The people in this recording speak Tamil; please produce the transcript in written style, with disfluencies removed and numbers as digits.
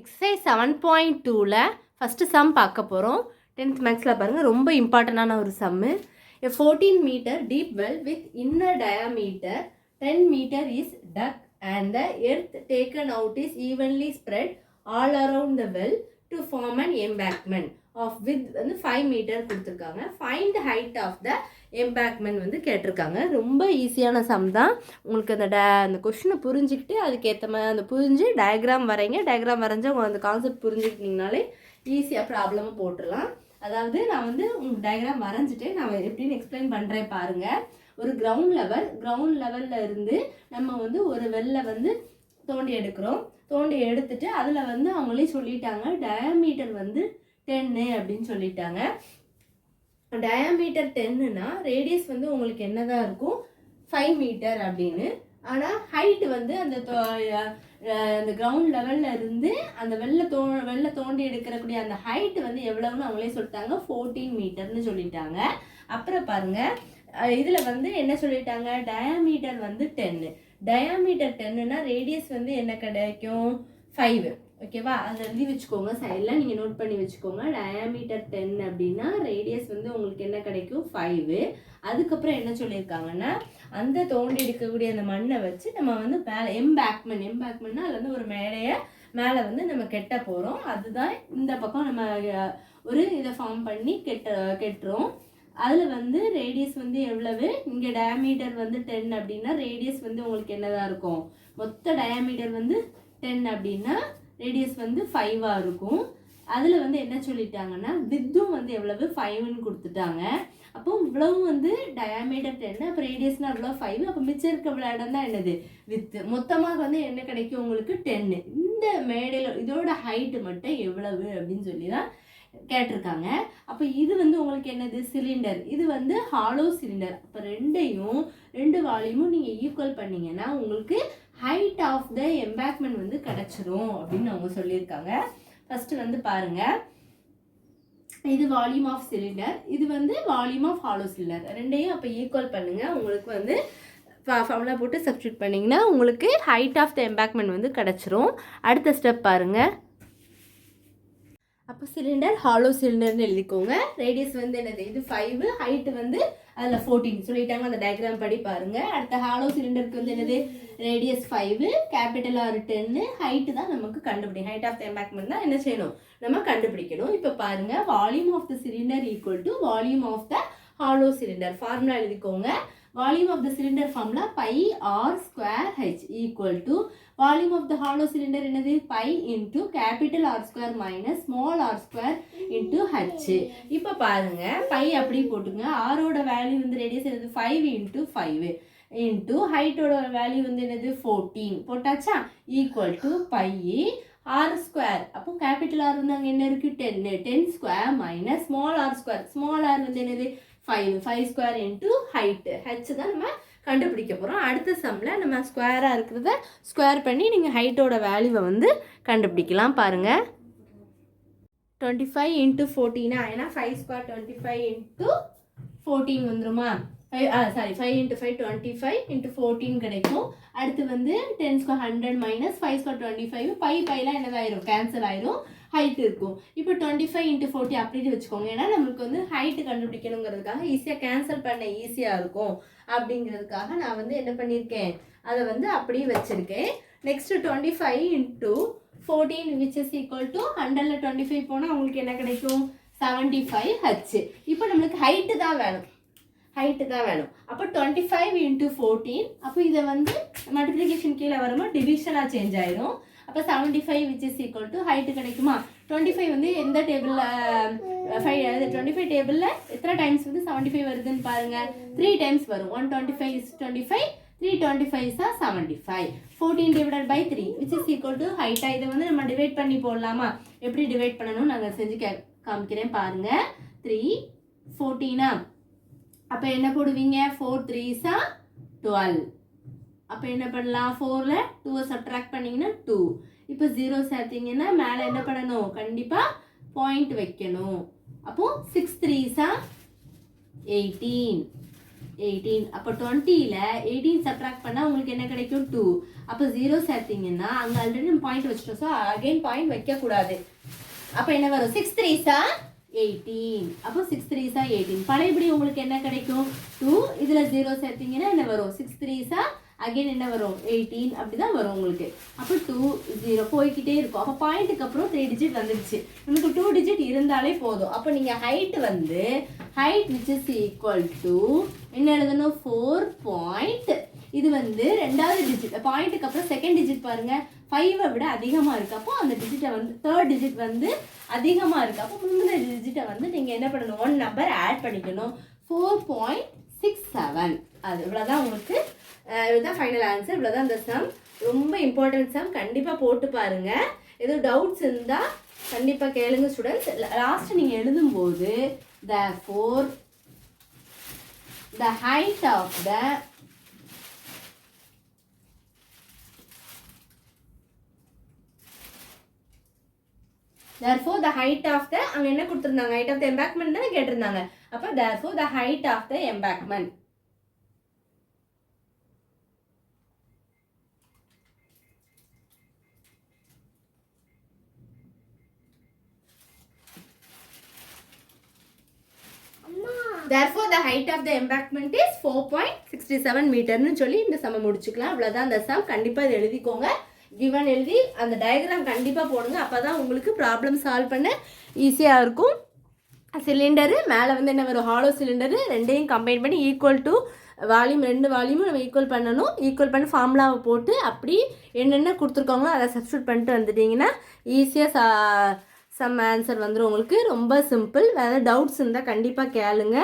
எக்ஸசைஸ் 7.2ல ஃபஸ்ட்டு சம் பார்க்க போகிறோம். 10th மேக்ஸில் பாருங்கள், ரொம்ப இம்பார்ட்டண்டான ஒரு சம்மு. A 14 meter deep well with inner diameter 10 meter is dug and the earth taken out is evenly spread all around the well to form an embankment of width வந்து 5 மீட்டர் கொடுத்துருக்காங்க. Find the height of the embankment வந்து கேட்டிருக்காங்க. ரொம்ப ஈஸியான சம் தான். உங்களுக்கு அந்த கொஷினை புரிஞ்சுக்கிட்டு அதுக்கேற்ற மாதிரி அந்த புரிஞ்சு டயக்ராம் வரைங்க. டயக்ராம் வரைஞ்சால் உங்களுக்கு அந்த கான்செப்ட் புரிஞ்சுக்கிட்டிங்கனாலே ஈஸியாக ப்ராப்ளமாக போட்டுடலாம். அதாவது நான் வந்து உங்களுக்கு டயக்ராம் வரைஞ்சிட்டு நான் எப்படின்னு எக்ஸ்பிளைன் பண்ணுறேன் பாருங்கள். ஒரு கிரவுண்ட் லெவலில் இருந்து நம்ம வந்து ஒரு வெல்லை வந்து தோண்டி எடுக்கிறோம். தோண்டி எடுத்துட்டு அதில் வந்து அவங்களே சொல்லிட்டாங்க டயாமீட்டர் வந்து 10 அப்படின்னு சொல்லிட்டாங்க. டயாமீட்டர் 10னா ரேடியஸ் வந்து உங்களுக்கு என்னதான் இருக்கும் 5 மீட்டர் அப்படின்னு. ஆனால் ஹைட் வந்து அந்த கிரவுண்ட் லெவலில் இருந்து அந்த வெள்ளை தோண்டி எடுக்கிறக்கூடிய அந்த ஹைட் வந்து எவ்வளவுன்னு அவங்களே சொல்லிட்டாங்க 14 மீட்டர்னு சொல்லிட்டாங்க. அப்புறம் பாருங்கள், இதில் வந்து என்ன சொல்லிட்டாங்க, டயாமீட்டர் வந்து 10. டயாமீட்டர் 10னா ரேடியஸ் வந்து என்ன கிடைக்கும் 5. ஓகேவா, அதை எழுதி வச்சுக்கோங்க, சைடில் நீங்கள் நோட் பண்ணி வச்சுக்கோங்க. டயாமீட்டர் 10 அப்படின்னா ரேடியஸ் வந்து உங்களுக்கு என்ன கிடைக்கும் 5. அதுக்கப்புறம் என்ன சொல்லியிருக்காங்கன்னா, அந்த தோண்டி எடுக்கக்கூடிய அந்த மண்ணை வச்சு நம்ம வந்து மேலே எம்பேக்மெண்ட்னா அதில் வந்து ஒரு மேடையை மேலே வந்து நம்ம கெட்ட போகிறோம். அதுதான் இந்த பக்கம் நம்ம ஒரு இதை ஃபார்ம் பண்ணி கெட்டுறோம். அதில் வந்து ரேடியஸ் வந்து எவ்வளவு, இங்கே டயாமீட்டர் வந்து 10 அப்படின்னா ரேடியஸ் வந்து உங்களுக்கு என்னதான் இருக்கும், மொத்த டயாமீட்டர் வந்து 10 அப்படின்னா ரேடியஸ் வந்து 5ஆக இருக்கும். அதில் வந்து என்ன சொல்லிட்டாங்கன்னா வித்தும் வந்து எவ்வளவு 5ன்னு கொடுத்துட்டாங்க. அப்போ இவ்வளவு வந்து டயாமீட்டர் 10, அப்போ ரேடியஸ்னால் இவ்வளோ 5, அப்போ மிச்சம் இருக்க இவ்வளோ இடம் தான் என்னது வித்து. மொத்தமாக வந்து என்ன கிடைக்கும் உங்களுக்கு 10. இந்த மேடையில் இதோட ஹைட்டு மட்டும் எவ்வளவு அப்படின்னு சொல்லி தான் கேட்டிருக்காங்க. அப்போ இது வந்து உங்களுக்கு என்னது சிலிண்டர், இது வந்து ஹாலோ சிலிண்டர். அப்போ ரெண்டு வால்யூமும் நீங்கள் ஈக்குவல் பண்ணிங்கன்னா உங்களுக்கு ஹைட் ஆஃப் த எம்பேக்மெண்ட் வந்து கிடச்சிரும் அப்படின்னு அவங்க சொல்லியிருக்காங்க. ஃபஸ்ட்டு வந்து பாருங்கள், இது வால்யூம் ஆஃப் சிலிண்டர், இது வந்து வால்யூம் ஆஃப் ஹாலோ சிலிண்டர். ரெண்டையும் அப்போ ஈக்குவல் பண்ணுங்கள். உங்களுக்கு வந்து ஃபார்முலா போட்டு சப்ஸ்டியூட் பண்ணிங்கன்னா உங்களுக்கு ஹைட் ஆஃப் த எம்பேக்மெண்ட் வந்து கிடச்சிரும். அடுத்த ஸ்டெப் பாருங்கள். அப்போ சிலிண்டர் ஹாலோ சிலிண்டர்னு எழுதிக்கோங்க. ரேடியஸ் வந்து என்னது, இது 5, ஹைட்டு வந்து அதில் 14 சொல்லிட்டாங்க. அந்த டயக்ராம் படி பாருங்கள். அடுத்த ஹாலோ சிலிண்டருக்கு வந்து என்னது, ரேடியஸ் 5, கேபிட்டல் ஆர் 10, ஹைட்டு தான் நமக்கு கண்டுபிடிக்கணும். ஹைட் ஆஃப் த எம்பேக்மெண்ட் தான் என்ன செய்யணும், நம்ம கண்டுபிடிக்கணும். இப்போ பாருங்கள், volume of the cylinder equal to volume of the hollow cylinder. Formula எழுதிக்கோங்க. Volume of the cylinder formula pi r square h equal to volume of the hollow cylinder என்னது pi into capital R square minus small r square into h. இப்போ பாருங்க, pi அப்படி போட்டுங்க. r ஓட வேல்யூ வந்து ரேடியஸ் என்னது 5 into 5 into height ஓட வேல்யூ வந்து என்னது 14 போட்டாச்சா, equal to pi r square. அப்போ கேபிட்டல் R வந்து அங்கே என்ன இருக்கு 10 square minus small r square. small r வந்து என்னது 5 ஸ்கொயர் இன்ட்டு ஹைட்டு ஹெச் தான் நம்ம கண்டுபிடிக்க போகிறோம். அடுத்த சம்மில் நம்ம ஸ்கொயராக இருக்கிறத ஸ்கொயர் பண்ணி நீங்கள் ஹைட்டோட வேல்யூவை வந்து கண்டுபிடிக்கலாம். பாருங்கள், 25 into 14 ஏன்னா 5 ஸ்கொயர் 25 into 14 வந்துருமா, 5 into 5 25 into 14 கிடைக்கும். அடுத்து வந்து 10 ஸ்கொயர் 100 மைனஸ் 5 ஸ்கொயர் 25, பைலாம் என்னதாயிரும் கேன்சல் ஆயிரும், ஹைட் இருக்கும். இப்போ 25 into 40 அப்படின்னு வச்சுக்கோங்க. ஏன்னா நம்மளுக்கு வந்து ஹைட்டு கண்டுபிடிக்கணுங்கிறதுக்காக ஈஸியாக கேன்சல் பண்ண ஈஸியாக இருக்கும் அப்படிங்கிறதுக்காக நான் வந்து என்ன பண்ணியிருக்கேன், அதை வந்து அப்படியே வச்சுருக்கேன். Next 25 into 14 which is equal to 100ல் 25 போனால் உங்களுக்கு என்ன கிடைக்கும் 75 h. இப்போ நம்மளுக்கு ஹைட்டு தான் வேணும். அப்போ 25 into 14, அப்போ இதை வந்து மல்டிப்ளிகேஷன் கீழே வரும்போது டிவிஷனாக சேஞ்ச் ஆயிரும். அப்போ 75 which is equal to height கிடைக்குமா, 25 வந்து எந்த டேபிளில் 25 டேபிளில் எத்தனை டைம்ஸ் வந்து 75 வருதுன்னு பாருங்கள், 3 டைம்ஸ் வரும். 125 is 25, 325 is 75. 14 divided by 3 which is equal to ஹைட்டாக. இதை வந்து நம்ம டிவைட் பண்ணி போடலாமா, எப்படி டிவைட் பண்ணணும் நாங்கள் செஞ்சு காமிக்கிறேன் பாருங்கள். 3 14 அப்போ என்ன போடுவீங்க, 4 3s 12. அப்போ என்ன பண்ணலாம், 4ல் 2 சப்ட்ராக்ட் பண்ணிங்கன்னா 2. இப்போ 0 சேர்த்திங்கன்னா மேலே என்ன பண்ணணும், கண்டிப்பாக பாயிண்ட் வைக்கணும். அப்போது 6 3s 18. 18. அப்போ 20ல் 18 சப்ட்ராக்ட் பண்ணால் உங்களுக்கு என்ன கிடைக்கும் 2. அப்போ 0 சேர்த்திங்கன்னா அங்கே ஆல்ரெடி நம்ம பாயிண்ட் வச்சுட்டோம். ஸோ அகைன் பாயிண்ட் வைக்கக்கூடாது. அப்போ என்ன வரும் 6 3s are 18. அப்போ 6 3s are 18. பழையபடி உங்களுக்கு என்ன கிடைக்கும் 2. இதில் 0 சேர்த்திங்கன்னா என்ன வரும் 6 3s are அகைன் என்ன வரும் 18. அப்படி தான் வரும் உங்களுக்கு. அப்போ 2 0 போய்கிட்டே இருக்கும். அப்போ பாயிண்ட்டுக்கு அப்புறம் 3 டிஜிட் வந்துடுச்சு. நமக்கு 2 டிஜிட் இருந்தாலே போதும். அப்போ நீங்கள் ஹைட் வந்து height which is equal to என்ன எழுதணும் 4 பாயிண்ட். இது வந்து ரெண்டாவது டிஜிட். பாயிண்ட்டுக்கு அப்புறம் செகண்ட் டிஜிட் பாருங்க 5 விட அதிகமாக இருக்குது. அப்போ அந்த டிஜிட்டை வந்து தேர்ட் டிஜிட் வந்து அதிகமாக இருக்குது. அப்போ முந்தின டிஜிட்டை வந்து நீங்கள் என்ன பண்ணணும் 1 நம்பர் ஆட் பண்ணிக்கணும். 4.67. அது இவ்வளோதான் உங்களுக்கு. இதுதான் ஃபைனல் ஆன்சர். இவ்வளோதான் இந்த சம். ரொம்ப இம்பார்ட்டன்ட் சம். கண்டிப்பாக போட்டு பாருங்கள். எதுவும் டவுட்ஸ் இருந்தால் கண்டிப்பாக கேளுங்க ஸ்டூடெண்ட்ஸ். லாஸ்ட்டு நீங்கள் எழுதும்போது therefore the height of the அங்கே என்ன கொடுத்துருந்தாங்க height of the embankment தானே கேட்டிருந்தாங்க. அப்போ therefore the height of the embankment. Therefore the height of the embankment is 4.67 மீட்டர்னு சொல்லி இந்த சம முடிச்சுக்கலாம். அவ்வளோதான் அந்த சம். கண்டிப்பாக இது எழுதிக்கோங்க. கிவன் எழுதி அந்த டயக்ராம் கண்டிப்பாக போடுங்க. அப்போ தான் உங்களுக்கு ப்ராப்ளம் சால்வ் பண்ண ஈஸியாக இருக்கும். சிலிண்டரு மேலே வந்து என்ன வரும் ஹாலோ சிலிண்டரு ரெண்டையும் கம்பைன் பண்ணி ஈக்குவல் டு வால்யூம் 2 வால்யூமும் நம்ம ஈக்குவல் பண்ணணும். ஈக்குவல் பண்ணி ஃபார்முலாவை போட்டு அப்படி என்னென்ன கொடுத்துருக்காங்களோ அதை சப்ஸ்டியூட் பண்ணிட்டு வந்துட்டிங்கன்னா ஈஸியாக சம் ஆன்சர் வந்துடும் உங்களுக்கு. ரொம்ப சிம்பிள். வேறு டவுட்ஸ் இருந்தால் கண்டிப்பாக கேளுங்க.